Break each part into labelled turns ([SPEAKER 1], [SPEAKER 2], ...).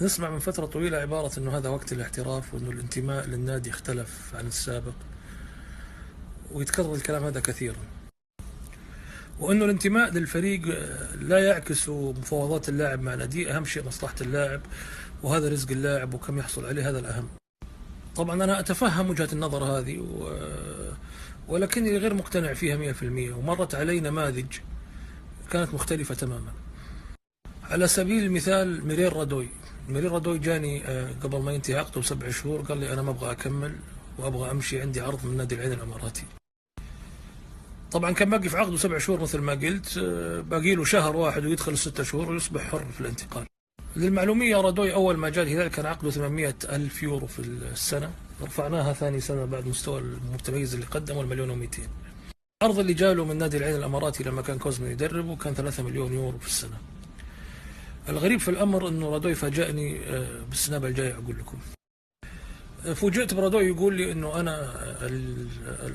[SPEAKER 1] نسمع من فترة طويلة عبارة أنه هذا وقت الاحتراف، وأنه الانتماء للنادي اختلف عن السابق، ويتكرر الكلام هذا كثيرا، وأنه الانتماء للفريق لا يعكس مفاوضات اللاعب مع ناديه، أهم شيء مصلحة اللاعب، وهذا رزق اللاعب وكم يحصل عليه هذا الأهم. طبعا أنا أتفهم وجهة النظر هذه ولكني غير مقتنع فيها 100%، ومرت علي نماذج كانت مختلفة تماما. على سبيل المثال ميرير رادوي جاني قبل ما ينتهي عقده ب7 شهور، قال لي أنا ما أبغى أكمل وأبغى أمشي، عندي عرض من نادي العين الإماراتي. طبعا كان باقي في عقده 7 شهور مثل ما قلت، باقي له شهر واحد ويدخل 6 شهور ويصبح حر في الانتقال. للمعلومية رادوي أول ما جاء الهلال كان عقده 800 ألف يورو في السنة، رفعناها ثاني سنة بعد مستوى المتميز اللي قدمه 1,200,000. العرض اللي جاله من نادي العين الإماراتي لما كان كوزمي يدربه كان 3 مليون يورو في السنة. الغريب في الأمر أنه رادوي فاجأني بالسنابة الجاية أقول لكم. فوجئت برادوي يقول لي أنه أنا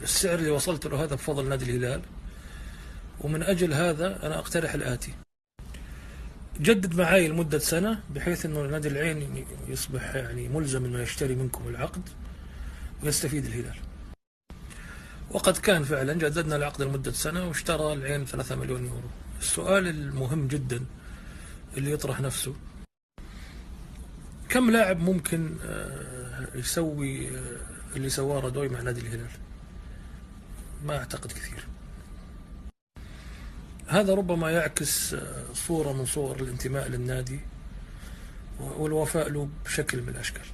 [SPEAKER 1] السعر اللي وصلت له هذا بفضل نادي الهلال، ومن أجل هذا أنا أقترح الآتي: جدد معاي لمدة سنة بحيث أنه نادي العين يصبح يعني ملزم أنه يشتري منكم العقد ويستفيد الهلال. وقد كان فعلا جددنا العقد لمدة سنة واشترى العين 3 مليون يورو. السؤال المهم جدا اللي يطرح نفسه: كم لاعب ممكن يسوي اللي سواه رادوي مع نادي الهلال؟ ما أعتقد كثير. هذا ربما يعكس صورة من صور الانتماء للنادي والوفاء له بشكل من الأشكال.